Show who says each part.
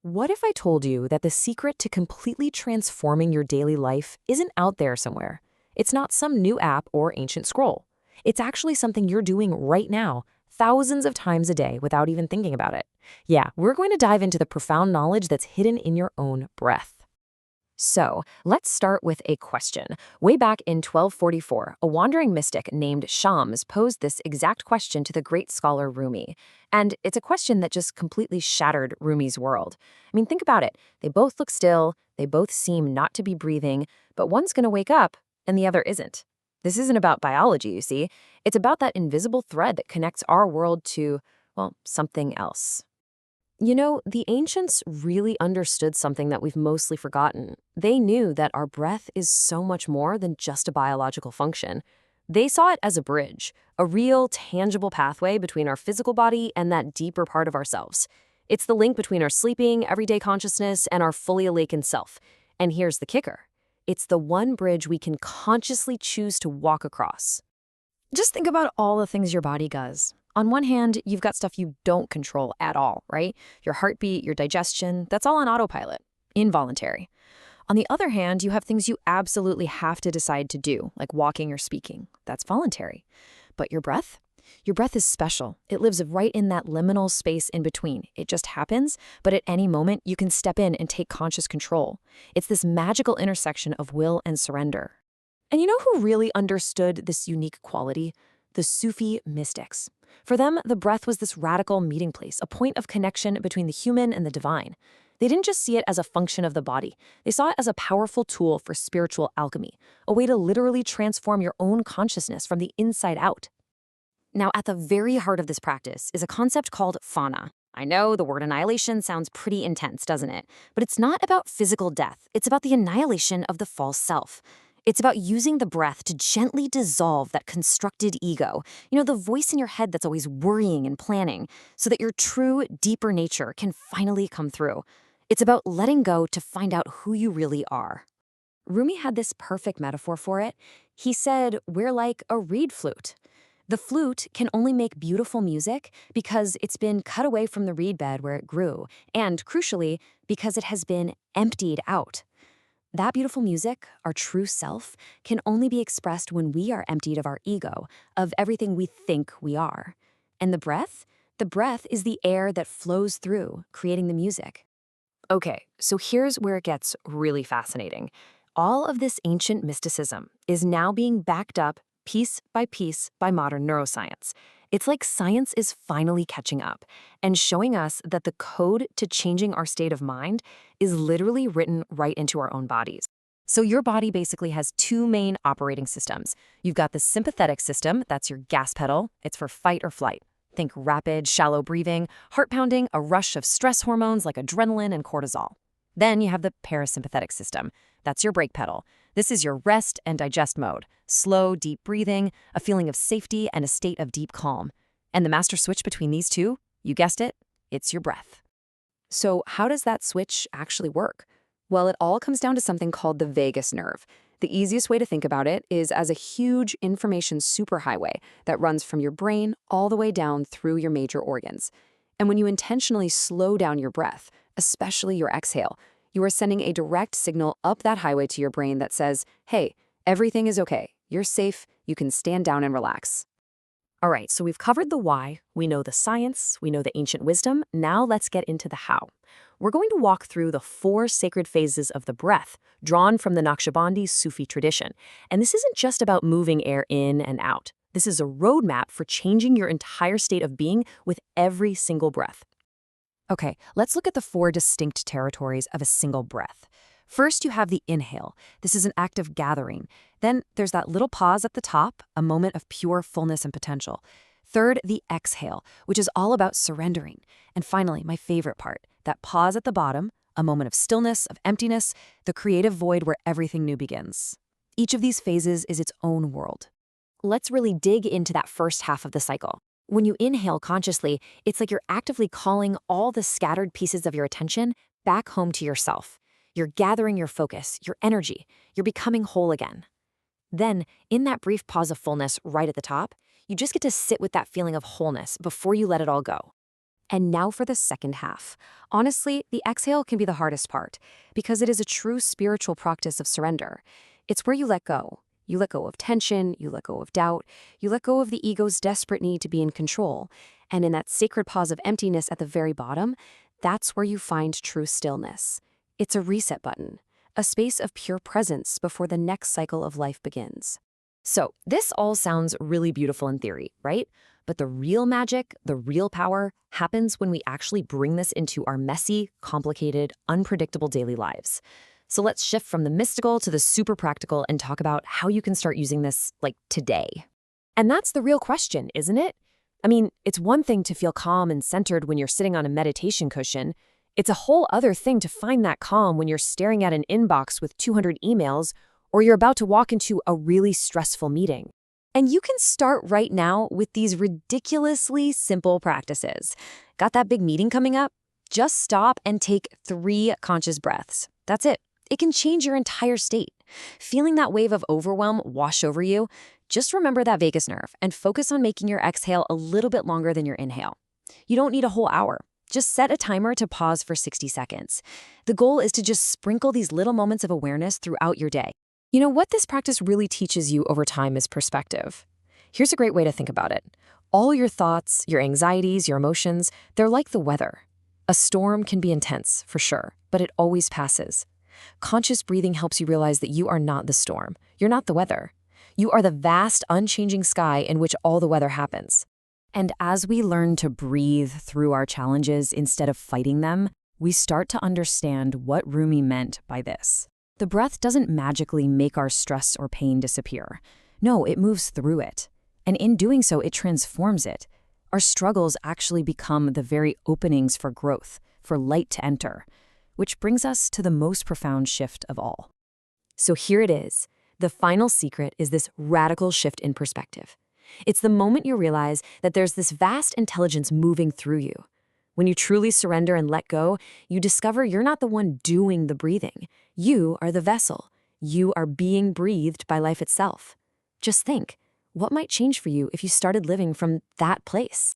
Speaker 1: What if I told you that the secret to completely transforming your daily life isn't out there somewhere? It's not some new app or ancient scroll. It's actually something you're doing right now, thousands of times a day without even thinking about it. Yeah, we're going to dive into the profound knowledge that's hidden in your own breath. So, let's start with a question. Way back in 1244, a wandering mystic named Shams posed this exact question to the great scholar Rumi. And it's a question that just completely shattered Rumi's world. I mean, think about it. They both look still, they both seem not to be breathing, but one's going to wake up and the other isn't. This isn't about biology, you see. It's about that invisible thread that connects our world to, well, something else. You know, the ancients really understood something that we've mostly forgotten. They knew that our breath is so much more than just a biological function. They saw it as a bridge, a real, tangible pathway between our physical body and that deeper part of ourselves. It's the link between our sleeping, everyday consciousness and our fully awakened self. And here's the kicker. It's the one bridge we can consciously choose to walk across. Just think about all the things your body does. On one hand, you've got stuff you don't control at all, right? Your heartbeat, your digestion, that's all on autopilot, involuntary. On the other hand, you have things you absolutely have to decide to do, like walking or speaking. That's voluntary. But your breath? Your breath is special. It lives right in that liminal space in between. It just happens, but at any moment, you can step in and take conscious control. It's this magical intersection of will and surrender. And you know who really understood this unique quality? The Sufi mystics. For them, the breath was this radical meeting place, a point of connection between the human and the divine. They didn't just see it as a function of the body. They saw it as a powerful tool for spiritual alchemy, a way to literally transform your own consciousness from the inside out. Now, at the very heart of this practice is a concept called fana. I know the word annihilation sounds pretty intense, doesn't it? But it's not about physical death. It's about the annihilation of the false self. It's about using the breath to gently dissolve that constructed ego, the voice in your head that's always worrying and planning, so that your true, deeper nature can finally come through. It's about letting go to find out who you really are. Rumi had this perfect metaphor for it. He said, we're like a reed flute. The flute can only make beautiful music because it's been cut away from the reed bed where it grew, and crucially, because it has been emptied out. That beautiful music, our true self, can only be expressed when we are emptied of our ego, of everything we think we are. And the breath? The breath is the air that flows through, creating the music. Okay, so here's where it gets really fascinating. All of this ancient mysticism is now being backed up piece by modern neuroscience. It's like science is finally catching up and showing us that the code to changing our state of mind is literally written right into our own bodies. So your body basically has two main operating systems. You've got the sympathetic system, that's your gas pedal. It's for fight or flight. Think rapid, shallow breathing, heart pounding, a rush of stress hormones like adrenaline and cortisol. Then you have the parasympathetic system. That's your brake pedal. This is your rest and digest mode. Slow, deep breathing, a feeling of safety, and a state of deep calm. And the master switch between these two, you guessed it, it's your breath. So how does that switch actually work? Well, it all comes down to something called the vagus nerve. The easiest way to think about it is as a huge information superhighway that runs from your brain all the way down through your major organs. And when you intentionally slow down your breath, especially your exhale, you are sending a direct signal up that highway to your brain that says, hey, everything is okay. You're safe. You can stand down and relax. All right, so we've covered the why, we know the science, we know the ancient wisdom. Now let's get into the how. We're going to walk through the 4 sacred phases of the breath, drawn from the Naqshbandi Sufi tradition. And this isn't just about moving air in and out. This is a roadmap for changing your entire state of being with every single breath. Okay, let's look at the 4 distinct territories of a single breath. First, you have the inhale. This is an act of gathering. Then there's that little pause at the top, a moment of pure fullness and potential. Third, the exhale, which is all about surrendering. And finally, my favorite part, that pause at the bottom, a moment of stillness, of emptiness, the creative void where everything new begins. Each of these phases is its own world. Let's really dig into that first half of the cycle. When you inhale consciously, it's like you're actively calling all the scattered pieces of your attention back home to yourself. You're gathering your focus, your energy. You're becoming whole again. Then, in that brief pause of fullness right at the top, you just get to sit with that feeling of wholeness before you let it all go. And now for the second half. Honestly, the exhale can be the hardest part because it is a true spiritual practice of surrender. It's where you let go. You let go of tension, you let go of doubt, you let go of the ego's desperate need to be in control. And in that sacred pause of emptiness at the very bottom, that's where you find true stillness. It's a reset button, a space of pure presence before the next cycle of life begins. So, this all sounds really beautiful in theory, right? But the real magic, the real power, happens when we actually bring this into our messy, complicated, unpredictable daily lives. So let's shift from the mystical to the super practical and talk about how you can start using this, like, today. And that's the real question, isn't it? I mean, it's one thing to feel calm and centered when you're sitting on a meditation cushion. It's a whole other thing to find that calm when you're staring at an inbox with 200 emails or you're about to walk into a really stressful meeting. And you can start right now with these ridiculously simple practices. Got that big meeting coming up? Just stop and take 3 conscious breaths. That's it. It can change your entire state. Feeling that wave of overwhelm wash over you? Just remember that vagus nerve and focus on making your exhale a little bit longer than your inhale. You don't need a whole hour. Just set a timer to pause for 60 seconds. The goal is to just sprinkle these little moments of awareness throughout your day. You know, what this practice really teaches you over time is perspective. Here's a great way to think about it. All your thoughts, your anxieties, your emotions, they're like the weather. A storm can be intense, for sure, but it always passes. Conscious breathing helps you realize that you are not the storm. You're not the weather. You are the vast, unchanging sky in which all the weather happens. And as we learn to breathe through our challenges instead of fighting them, we start to understand what Rumi meant by this. The breath doesn't magically make our stress or pain disappear. No, it moves through it. And in doing so, it transforms it. Our struggles actually become the very openings for growth, for light to enter, which brings us to the most profound shift of all. So here it is. The final secret is this radical shift in perspective. It's the moment you realize that there's this vast intelligence moving through you. When you truly surrender and let go, you discover you're not the one doing the breathing. You are the vessel. You are being breathed by life itself. Just think, what might change for you if you started living from that place?